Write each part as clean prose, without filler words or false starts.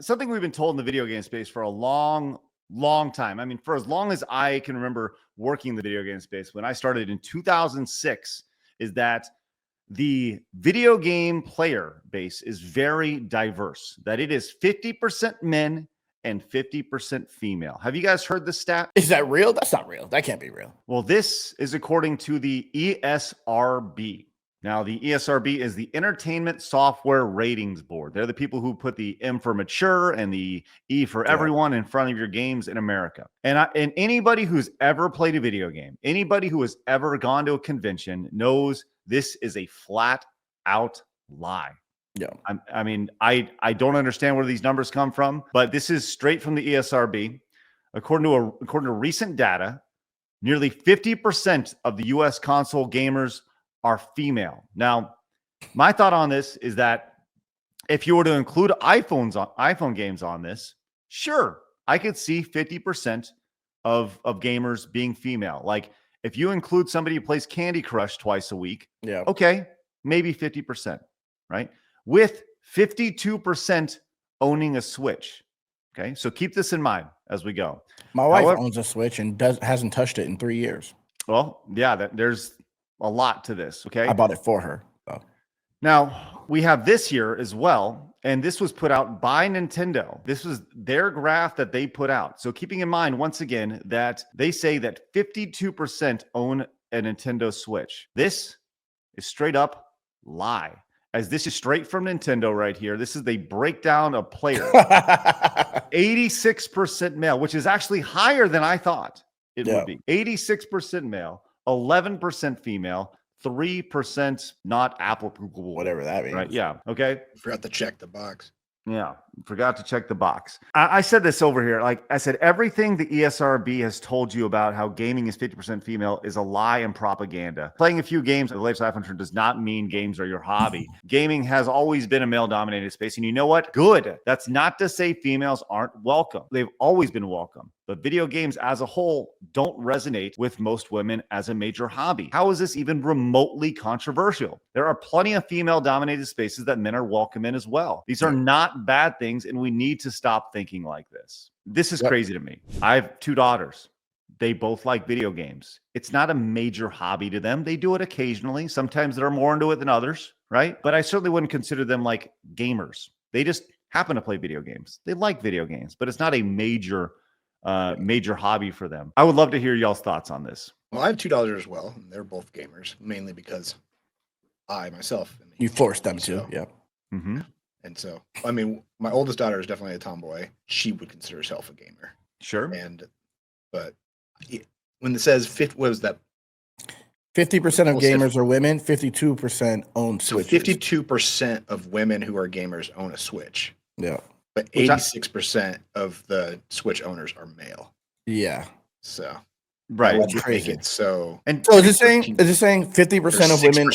something we've been told in the video game space for a long time. I mean, for as long as I can remember working in the video game space, when I started in 2006, is that the video game player base is very diverse, that it is 50% men and 50% female. Have you guys heard this stat? Is that real? That's not real. That can't be real. Well, this is according to the ESRB. Now, the ESRB is the Entertainment Software Ratings Board. They're the people who put the M for mature and the E for everyone in front of your games in America. And anybody who's ever played a video game, anybody who has ever gone to a convention knows this is a flat out lie. Yeah. I mean, I don't understand where these numbers come from, but this is straight from the ESRB. According to recent data, nearly 50% of the US console gamers are female. Now, my thought on this is that if you were to include iPhone games on this, sure, I could see 50% of gamers being female. Like if you include somebody who plays Candy Crush twice a week, okay, maybe 50%, right? With 52% owning a Switch. Okay, so keep this in mind as we go. My wife owns a Switch and hasn't touched it in 3 years. Well, yeah, there's a lot to this. Okay, I bought it for her. So. Now we have this here as well, and this was put out by Nintendo. This was their graph that they put out. So keeping in mind once again that they say that 52% own a Nintendo Switch. This is straight up lie. As this is straight from Nintendo right here. This is the breakdown of players. 86% male, which is actually higher than I thought it would be. 86% male, 11% female, 3% not applicable. Whatever that means. Right? Yeah. Okay. Forgot to check the box. Yeah. Forgot to check the box. I said this over here. Like I said, everything the ESRB has told you about how gaming is 50% female is a lie and propaganda. Playing a few games at the latest iPhone trend does not mean games are your hobby. Gaming has always been a male-dominated space. And you know what? Good. That's not to say females aren't welcome. They've always been welcome. But video games as a whole don't resonate with most women as a major hobby. How is this even remotely controversial? There are plenty of female-dominated spaces that men are welcome in as well. These are not bad things, and we need to stop thinking like this. This is crazy to me. I have 2 daughters. They both like video games. It's not a major hobby to them. They do it occasionally. Sometimes they're more into it than others, right? But I certainly wouldn't consider them like gamers. They just happen to play video games. They like video games, but it's not a major hobby for them. I would love to hear y'all's thoughts on this. Well, I have 2 daughters as well. And they're both gamers, mainly because I myself. You forced them to, yeah. Mm-hmm. And so, I mean, my oldest daughter is definitely a tomboy. She would consider herself a gamer. Sure. But when it says, what was that? 50% of gamers are women, 52% own Switches. So 52% of women who are gamers own a Switch. Yeah. But 86% of the Switch owners are male. Yeah. So right. Would make it so. And so is it saying 50% of women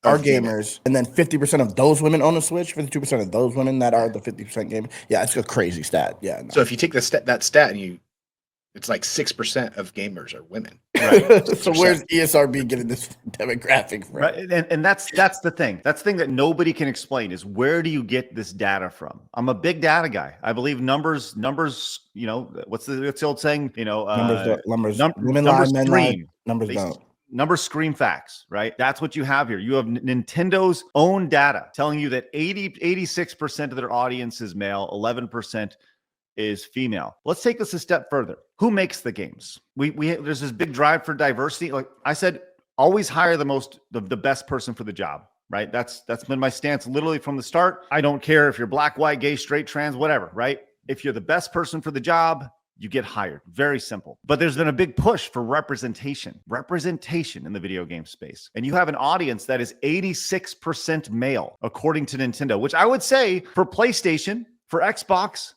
are gamers, and then 50% of those women own a Switch, 52% of those women that are the 50% gamers? Yeah, it's a crazy stat. Yeah. No. So if you take that stat and it's like 6% of gamers are women. Right. So where's ESRB getting this demographic from? Right. And that's the thing. That's the thing that nobody can explain is where do you get this data from? I'm a big data guy. I believe numbers, you know, what's the old saying? You know, numbers scream. Numbers don't. Numbers scream facts, right? That's what you have here. You have Nintendo's own data telling you that 86% of their audience is male, 11% is female. Let's take this a step further. Who makes the games? There's this big drive for diversity. Like I said, always hire the best person for the job, right? That's been my stance literally from the start. I don't care if you're black, white, gay, straight, trans, whatever, right? If you're the best person for the job, you get hired. Very simple. But there's been a big push for representation in the video game space. And you have an audience that is 86% male, according to Nintendo, which I would say for PlayStation, for Xbox,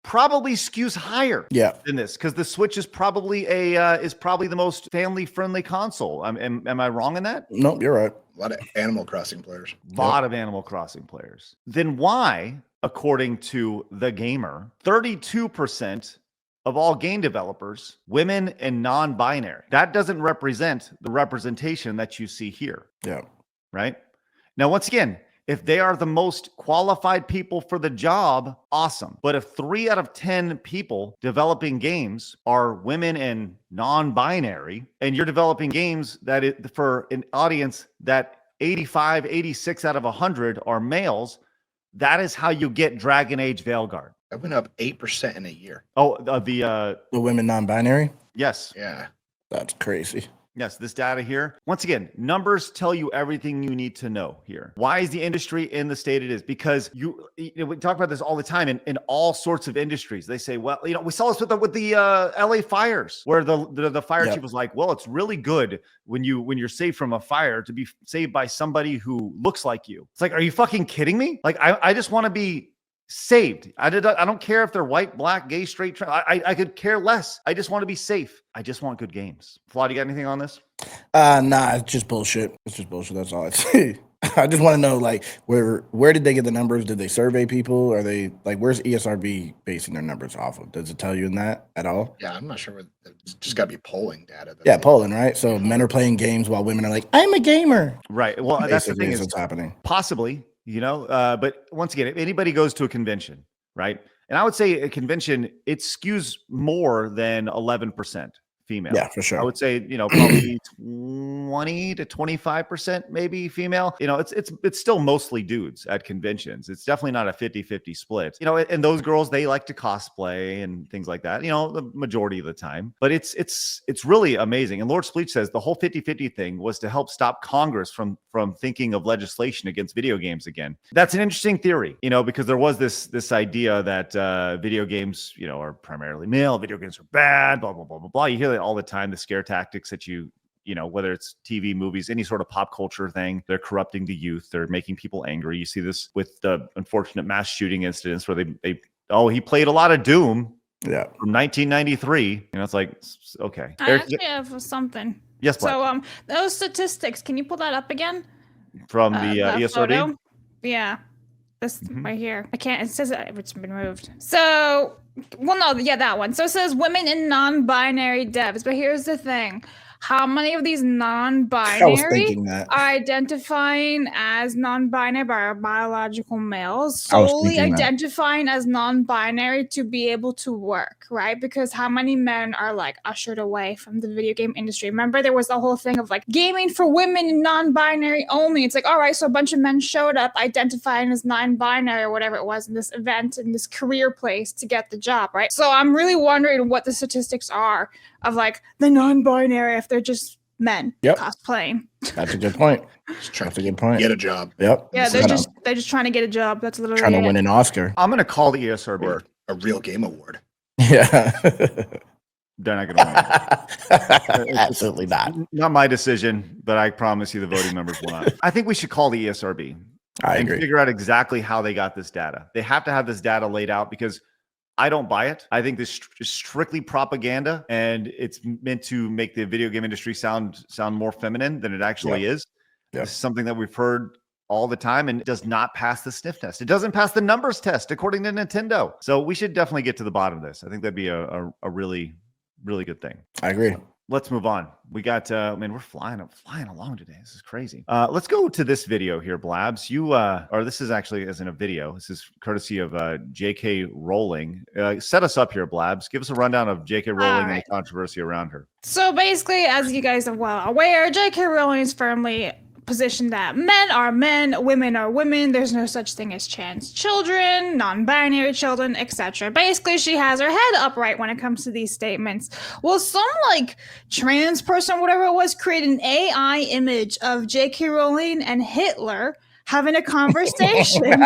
probably skews higher than this, because the Switch is probably the most family-friendly console. Am I wrong in that? Nope, you're right. A lot of Animal Crossing players. Of Animal Crossing players. Then why, according to The Gamer, 32% of all game developers, women and non-binary? That doesn't represent the representation that you see here. Yeah. Right? Now, once again, If they are the most qualified people for the job, awesome. But if 3 out of 10 people developing games are women and non-binary, and you're developing games for an audience that 85, 86 out of 100 are males, that is how you get Dragon Age Veilguard. That went up 8% in a year. Oh, the women non-binary? Yes. Yeah. That's crazy. Yes, this data here. Once again, numbers tell you everything you need to know here. Why is the industry in the state it is? Because we talk about this all the time in all sorts of industries. They say, well, we saw this with the LA fires, where the fire chief was like, well, it's really good when you're saved from a fire to be saved by somebody who looks like you. It's like, are you fucking kidding me? Like, I just want to be saved. I don't care if they're white, black, gay, straight. I could care less. I just want to be safe. I just want good games. Flaw, you got anything on this? Nah, it's just bullshit. It's just bullshit. That's all I'd say. I just want to know, like, where did they get the numbers? Did they survey people? Are they like, where's ESRB basing their numbers off of? Does it tell you in that at all? Yeah, I'm not sure. It's just got to be polling data. Yeah, polling, right? So men are playing games while women are like, I'm a gamer. Right. Well, that's the thing is what's happening. Possibly. But once again, if anybody goes to a convention, right? And I would say a convention, it skews more than 11% female. Yeah, for sure. I would say, probably 20 to 25% maybe female. It's still mostly dudes at conventions. It's definitely not a 50-50 split. And those girls, they like to cosplay and things like that, the majority of the time. But it's really amazing. And Lord Spleech says the whole 50-50 thing was to help stop Congress from thinking of legislation against video games again. That's an interesting theory, because there was this idea that video games, are primarily male, video games are bad, blah, blah, blah, blah, blah. You hear that all the time, the scare tactics that whether it's TV, movies, any sort of pop culture thing, they're corrupting the youth. They're making people angry. You see this with the unfortunate mass shooting incidents where he played a lot of Doom. Yeah. From 1993. It's like, okay. I actually have something. Yes, Black. So those statistics, can you pull that up again? From the ESRB? Photo? Yeah. This right here. I can't, it says that it's been moved. So, that one. So it says women in non-binary devs, but here's the thing. How many of these non-binary are identifying as non-binary by biological males, solely identifying as non-binary to be able to work, right? Because how many men are like ushered away from the video game industry? Remember, there was the whole thing of like gaming for women and non-binary only. It's like, all right, so a bunch of men showed up identifying as non-binary or whatever it was in this event, in this career place to get the job, right? So I'm really wondering what the statistics are of like the non-binary if they're just men cosplaying. That's a good point. That's a good point. Get a job. Yep. Yeah, they're just trying to get a job. That's literally trying to win an Oscar. I'm gonna call the ESRB or a real game award. Yeah. They're not gonna win. Absolutely not. Not my decision, but I promise you the voting members will not. I think we should call the ESRB. I agree. Figure out exactly how they got this data. They have to have this data laid out because I don't buy it. I think this is strictly propaganda, and it's meant to make the video game industry sound more feminine than it actually is. This is something that we've heard all the time, and it does not pass the sniff test. It doesn't pass the numbers test, according to Nintendo. So we should definitely get to the bottom of this. I think that'd be a really, really good thing. I agree. Let's move on. We got, we're flying along today. This is crazy. Let's go to this video here, Blabs. Or this is actually as in a video. This is courtesy of J.K. Rowling. Set us up here, Blabs. Give us a rundown of J.K. Rowling and the controversy around her. So basically, as you guys are well aware, J.K. Rowling is firmly position that men are men, women are women, there's no such thing as trans children, non-binary children, etc. Basically, she has her head upright when it comes to these statements. Well, some like trans person, whatever it was, created an AI image of J.K. Rowling and Hitler having a conversation.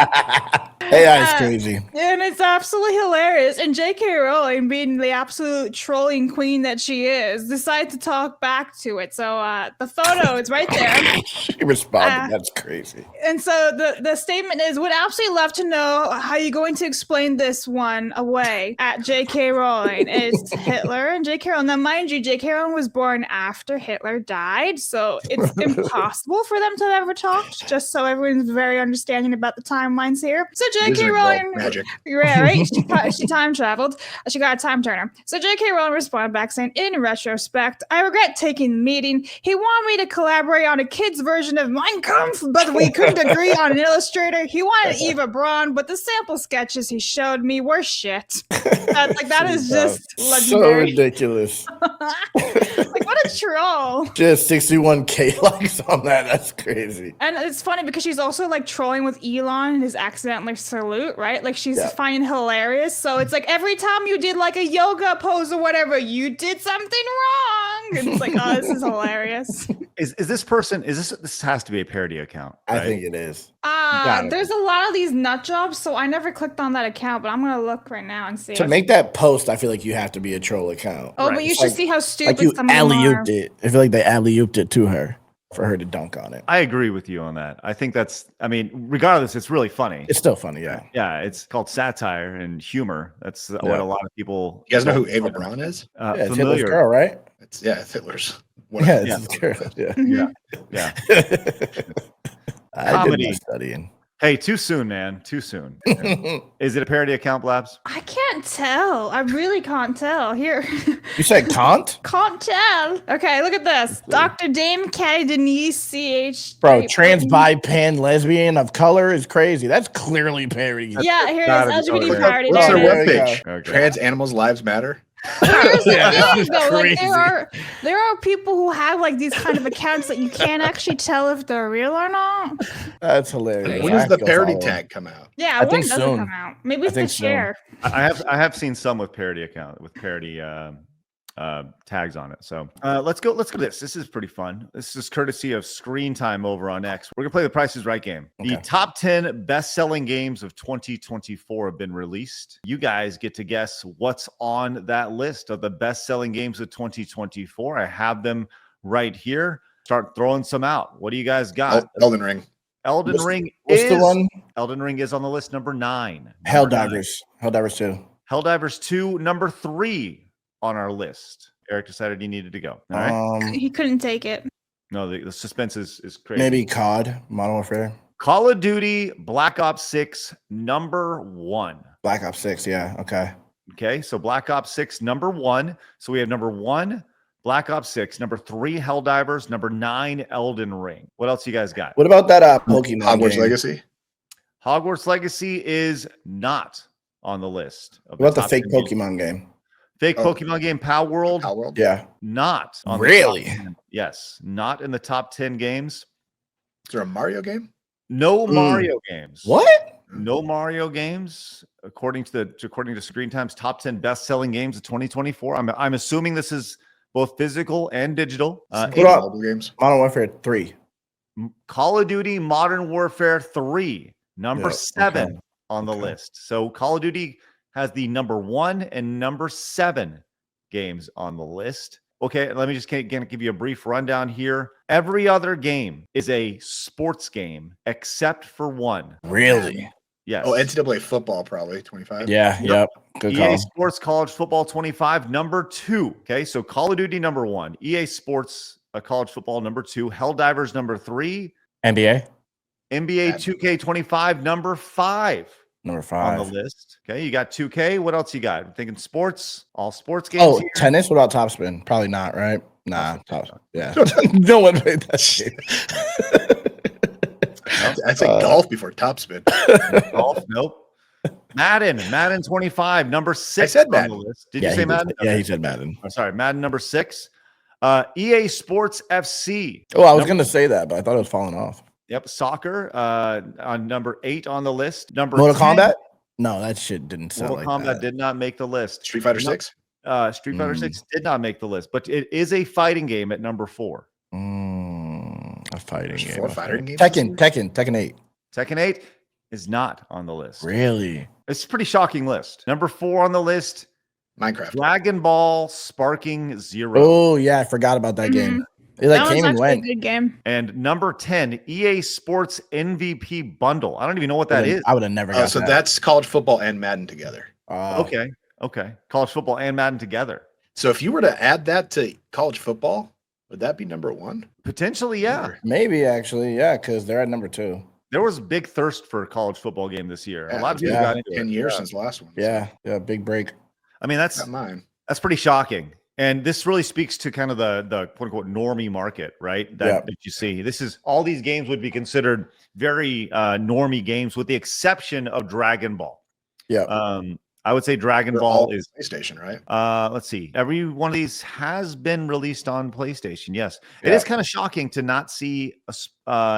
AI is crazy. And it's absolutely hilarious. And J.K. Rowling, being the absolute trolling queen that she is, decided to talk back to it. So the photo is right there. She responded. That's crazy. And so the statement is, would absolutely love to know how you're going to explain this one away at J.K. Rowling. It's Hitler and J.K. Rowling. Now, mind you, J.K. Rowling was born after Hitler died. So it's impossible for them to have ever talked, just so everyone Rowling's very understanding about the timelines here. So J.K. Wizard world Rowling, magic. yeah, right? She time traveled. She got a time turner. So J.K. Rowling responded back saying, in retrospect, I regret taking the meeting. He wanted me to collaborate on a kid's version of Mein Kampf, but we couldn't agree on an illustrator. He wanted Eva Braun, but the sample sketches he showed me were shit. That is just so legendary. ridiculous. Like, what a troll. Just 61K likes on that. That's crazy. And it's funny because she's also like trolling with Elon and his accidentally salute, right? Like she's finding hilarious. So it's like every time you did like a yoga pose or whatever, you did something wrong. And it's like, oh, this is hilarious. Is this person? This has to be a parody account? Right? I think it is. There's a lot of these nut jobs, so I never clicked on that account, but I'm gonna look right now and see. To make that post, I feel like you have to be a troll account. Oh, Right. but you should see how stupid Like you some of them are. alley-ooped it. I feel like they alley-ooped it to her for her to dunk on it. I agree with you on that. I think that's. I mean, regardless, it's really funny. It's still funny, yeah. Yeah, it's called satire and humor. That's what a lot of people. You guys know who Eva Braun is? Yeah, it's Hitler's familiar. girl, right? It's Hitler's. Yeah, it's his girl. Yeah. Yeah. I Comedy. did my studying. Hey, too soon, man. Too soon. Is it a parody account, Blabs? I can't tell. I really can't tell. Here. You said Kant? Can't tell. Okay, look at this. Dr. Dame Caddy Denise CH. Bro, trans, bi, pan, lesbian of color is crazy. That's clearly parody. Yeah, here it gotta is. be LGBT totally- parody. What's There their it is. webpage? Okay. Trans animals lives matter. Here's the Yeah, thing, that's though. Like, crazy. there are people who have like these kind of accounts that you can't actually tell if they're real or not. That's hilarious. When I does have the to go parody follow him. tag come out? Yeah, I when think does soon. it come out? Maybe I it's the think so. share. I have seen some with parody tags on it. So let's go to this. This is pretty fun. This is courtesy of Screen Time over on X. We're gonna play the Price is Right game. The Okay. top 10 best-selling games of 2024 have been released. You guys get to guess what's on that list of the best-selling games of 2024. I have them right here. Start throwing some out. What do you guys got? Elden Ring. Elden Ring What's the one? Elden Ring is on the list, number 9. Helldivers. Helldivers 2. Helldivers 2, number 3 on our list. Eric decided he needed to go. All right. He couldn't take it. No, the suspense is crazy. Maybe COD, Modern Warfare. Call of Duty Black Ops 6, number 1. Black Ops 6, yeah. Okay. Okay, so Black Ops 6, number 1. So we have number 1, Black Ops 6, number 3, Helldivers, number 9, Elden Ring. What else you guys got? What about that Pokemon Hogwarts game? Legacy. Hogwarts Legacy is not on the list. Of What about the top fake 10 games. Pokemon game? Fake Oh. Pokemon game, Pow World, Power World. Yeah. not on the Really? top 10. Yes, not in the top 10 games. Is there a Mario game? No Mario games. What? No Mario games, according to Screen Time's top 10 best-selling games of 2024. I'm assuming this is both physical and digital. What about- Mobile games. Modern Warfare 3. Call of Duty Modern Warfare 3, number Yeah, 7 okay. on the Okay. list. So Call of Duty has the number 1 and number 7 games on the list. Okay, let me just again give you a brief rundown here. Every other game is a sports game except for one. Really? Yes. Oh, NCAA football, probably 25. Yeah. Yep. Good EA call. Sports College Football 25, number 2. Okay, so Call of Duty number 1, EA Sports College Football number 2, Helldivers number 3, NBA NBA 2K25 number 5 number on 5. the list. Okay, you got 2K. What else you got? I'm thinking sports, all sports games. Oh, here. tennis. What about Topspin? Probably not, right? Nah. Yeah. No one played that shit. I'd say golf before Topspin. Golf, nope. Madden 25, number 6 said on Madden. the list. Did Yeah, you say he did. Madden? Yeah, Okay. he said Madden. I'm sorry, Madden number 6. EA Sports FC. Oh, I was gonna say that, but I thought it was falling off. Yep, soccer on number 8 on the list. Number Mortal 10, Kombat? No, that shit didn't sound Mortal like Kombat that. did not make the list. Street Fighter No. 6. Street Fighter 6 did not make the list, but it is a fighting game at number 4. A fighting There's game. 4 okay. fighting games. Tekken 8. Tekken 8 is not on the list. Really? It's a pretty shocking list. Number 4 on the list, Minecraft. Dragon Ball Sparking Zero. Oh yeah, I forgot about that game. It That like one's came and actually went. a good game. And number 10, EA Sports MVP Bundle. I don't even know what that is. I would have never got So that. that's college football and Madden together. Okay. College football and Madden together. So if you were to add that to college football, would that be number 1? Potentially, yeah. Or- Maybe actually, yeah, because they're at number 2. there was a big thirst for a college football game this year. A lot of people Yeah. got into 10 it. years since the last one. Yeah, big break. I mean, Not mine. that's pretty shocking. And this really speaks to kind of the quote unquote normie market, right? That you see. This is all these games would be considered very normie games, with the exception of Dragon Ball. Yeah. I would say Dragon They're Ball all is PlayStation, right? let's see. Every one of these has been released on PlayStation. Yes. It is kind of shocking to not see a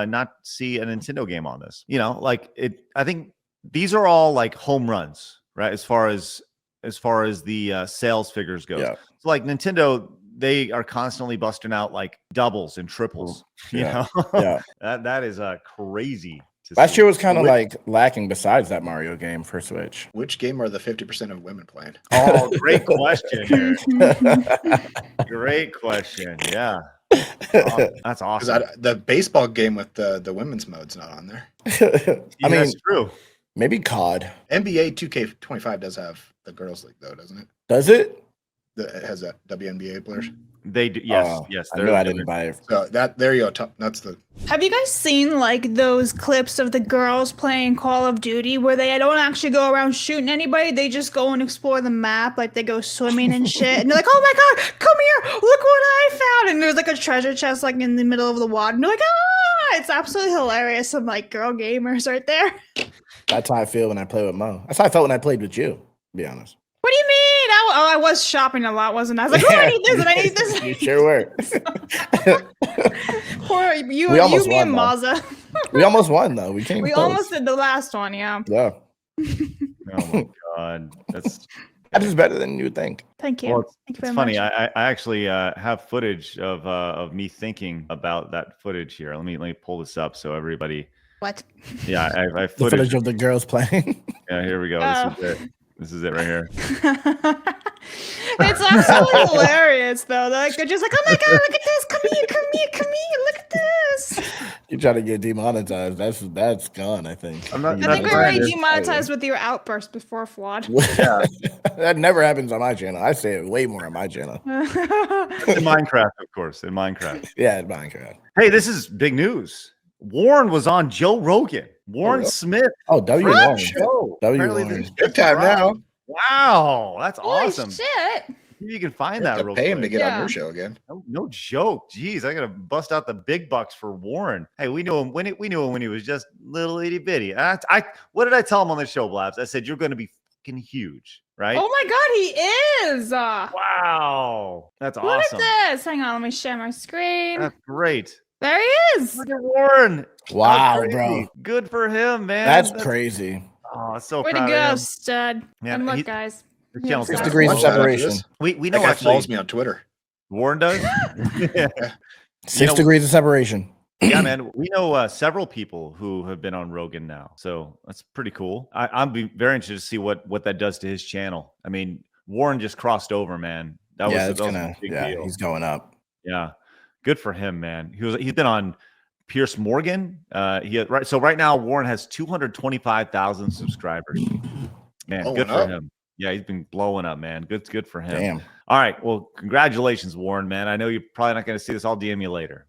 Nintendo game on this. You know, like I think these are all like home runs, right? As far as the sales figures go. Yeah. So like Nintendo, they are constantly busting out like doubles and triples. You know? Yeah. that is crazy. Last year was kind of like lacking besides that Mario game for Switch. Which game are the 50% of women playing? Oh, great question, Eric. Great question. Yeah. That's awesome. The baseball game with the women's mode's not on there. I mean, that's true. Maybe COD. NBA 2K25 does have the girls league though, doesn't it? Does it? It has that WNBA players. They do. Yes. Yes. I knew I didn't buy it. So there you go. That's the. Have you guys seen like those clips of the girls playing Call of Duty where they don't actually go around shooting anybody? They just go and explore the map, like they go swimming and shit. And they're like, "Oh my god, come here! Look what I found!" And there's like a treasure chest like in the middle of the water. And they're like, "Ah!" It's absolutely hilarious. Some like girl gamers right there. That's how I feel when I play with Mo. That's how I felt when I played with you. To be honest. What do you mean? I was shopping a lot, wasn't I? I was like, "Oh, I need this and I need this." You sure were. Poor you, We almost me and won, though. Maza. We almost won though. We came. We close. almost did the last one, yeah. Yeah. Oh my god, that's That is better than you would think. Thank you. well. Thank you It's very funny. much. I actually have footage of me thinking about that footage here. Let me pull this up so everybody. What? Yeah, I The footage. footage of the girls playing. Yeah, here we go. Oh. This is it. This is it right here. It's absolutely hilarious, though. They're just like, "Oh my god, look at this! Come here, come here, come here! Look at this!" You try to get demonetized. That's gone. I think. I'm not- I think we Not already granted. demonetized with your outburst before, Flawed. That never happens on my channel. I say it way more on my channel. In Minecraft, of course. In Minecraft. Yeah, in Minecraft. Hey, this is big news. Warren was on Joe Rogan. Warren really? Smith. Oh, W Friend Warren. show. W Apparently Warren. there's Good time now. Wow, that's Holy awesome. shit! Maybe you can find You that have to real pay him to quick. get on Yeah. your show again. No joke. Jeez, I gotta bust out the big bucks for Warren. Hey, we knew him when he was just little itty bitty. What did I tell him on the show, Blabs? I said you're going to be fucking huge, right? Oh my god, he is! Wow, that's Look awesome. at this. Hang on, let me share my screen. That's great. There he is. Look at Warren. Wow, That's bro. crazy. Good for him, man. That's crazy. Oh, so Way to proud go, of him. stud. Yeah, and look, he- guys. The channel's 6 got- degrees of Watch that after separation. this. We That know guy actually follows me on Twitter. Warren does. Yeah. 6 know- degrees of separation. Yeah, man. We know several people who have been on Rogan now, so that's pretty cool. I'm very interested to see what that does to his channel. I mean, Warren just crossed over, man. That Yeah, was, it's that was gonna. a big Yeah, deal. he's going up. Yeah, good for him, man. He's been on Pierce Morgan. Right now Warren has 225,000 subscribers. Man, Blowing good for up. him. Yeah, he's been blowing up, man. Good for him. Damn. All right, well, congratulations, Warren, man. I know you're probably not going to see this. I'll DM you later.